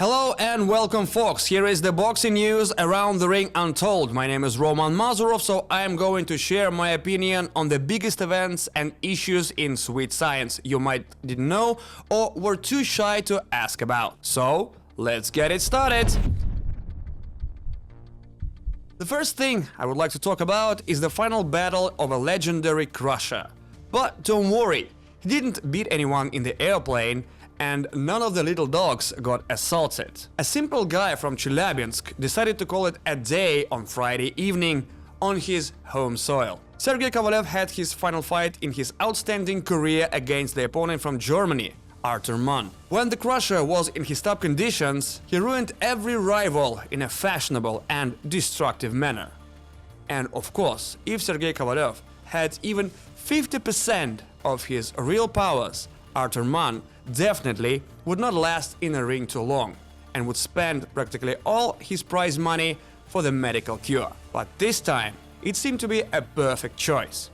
Hello and welcome, folks. Here is the boxing news around the ring untold. My name is Roman Mazurov, so I am going to share my opinion on the biggest events and issues in sweet science you might didn't know or were too shy to ask about. So, let's get it started. The first thing I would like to talk about is the final battle of a legendary crusher. But don't worry, he didn't beat anyone in the airplane, and none of the little dogs got assaulted. A simple guy from Chelyabinsk decided to call it a day on Friday evening on his home soil. Sergey Kovalec had his final fight in his outstanding career against the opponent from Germany, Artur Mann. When the crusher was in his top conditions, he ruined every rival in a fashionable and destructive manner. And of course, if Sergey Kovalec had even 50% of his real powers, Artur Mann definitely would not last in a ring too long and would spend practically all his prize money for the medical cure. But this time, it seemed to be a perfect choice.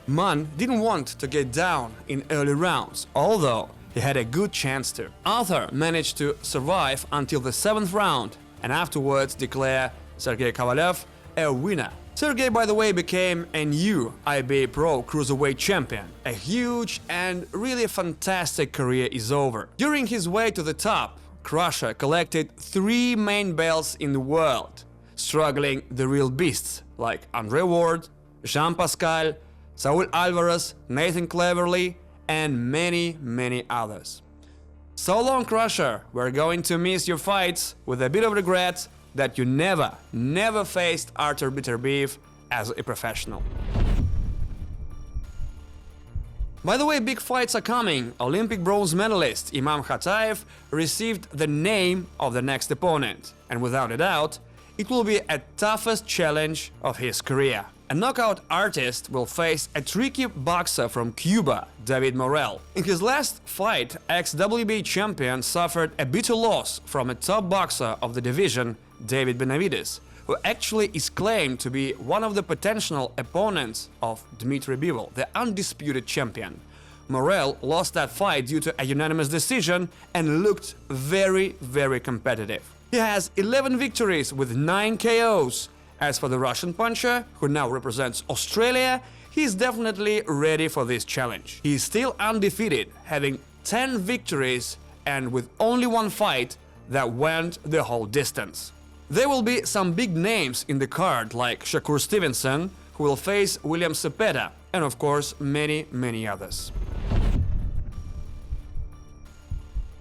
Mann didn't want to get down in early rounds, although he had a good chance to. Arthur managed to survive until the 7th round and afterwards declare Sergey Kovalec a winner. Sergey, by the way, became a new IBA Pro Cruiserweight champion. A huge and really fantastic career is over. During his way to the top, Crusher collected 3 main belts in the world, struggling the real beasts like Andre Ward, Jean Pascal, Saul Alvarez, Nathan Cleverly, and many others. So long, Crusher, we're going to miss your fights with a bit of regret that you never faced Artur Bitterbeef as a professional. By the way, big fights are coming. Olympic bronze medalist Imam Khataev received the name of the next opponent, and without a doubt, it will be a toughest challenge of his career. A knockout artist will face a tricky boxer from Cuba, David Morrell. In his last fight, ex-WBA champion suffered a bitter loss from a top boxer of the division, David Benavides, who actually is claimed to be one of the potential opponents of Dmitry Bivol, the undisputed champion. Morrell lost that fight due to a unanimous decision and looked very competitive. He has 11 victories with 9 KOs. As for the Russian puncher, who now represents Australia, he is definitely ready for this challenge. He is still undefeated, having 10 victories and with only one fight that went the whole distance. There will be some big names in the card, like Shakur Stevenson, who will face William Cepeda, and of course many others.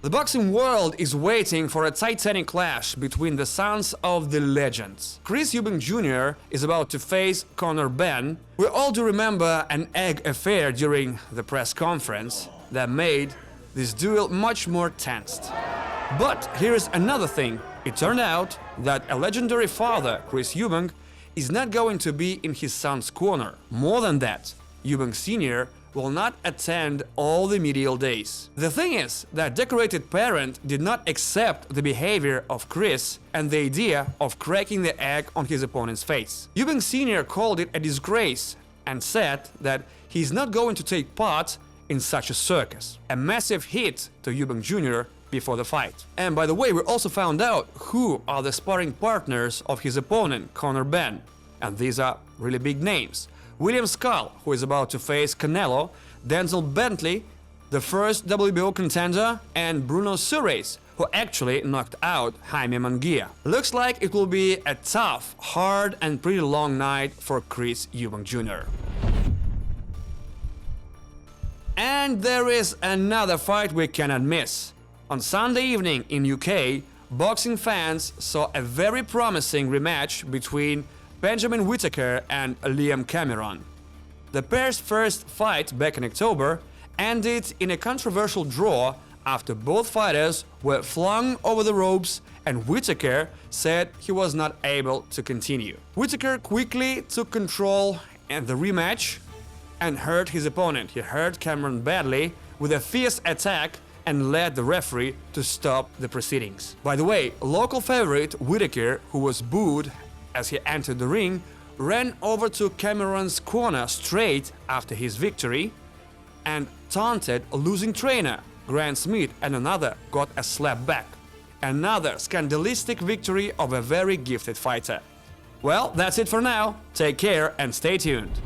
The boxing world is waiting for a titanic clash between the sons of the legends. Chris Eubank Jr. is about to face Connor Benn. We all do remember an egg affair during the press conference that made this duel much more tensed. But here's another thing. It turned out that a legendary father, Chris Eubank, is not going to be in his son's corner. More than that, Eubank Sr. will not attend all the medial days. The thing is that decorated parent did not accept the behavior of Chris and the idea of cracking the egg on his opponent's face. Eubank Sr. called it a disgrace and said that he's not going to take part in such a circus. A massive hit to Eubank Jr. before the fight. And by the way, we also found out who are the sparring partners of his opponent, Connor Benn. And these are really big names. William Skull, who is about to face Canelo, Denzel Bentley, the first WBO contender, and Bruno Sures, who actually knocked out Jaime Munguia. Looks like it will be a tough, hard and pretty long night for Chris Eubank Jr. And there is another fight we cannot miss. On Sunday evening in UK, boxing fans saw a very promising rematch between Benjamin Wittaker and Liam Cameron. The pair's first fight back in October ended in a controversial draw after both fighters were flung over the ropes and Wittaker said he was not able to continue. Wittaker quickly took control in the rematch and hurt his opponent. He hurt Cameron badly with a fierce attack and led the referee to stop the proceedings. By the way, local favorite Wittaker, who was booed as he entered the ring, ran over to Cameron's corner straight after his victory and taunted a losing trainer. Grant Smith and another got a slap back. another scandalistic victory of a very gifted fighter. Well, that's it for now. Take care and stay tuned.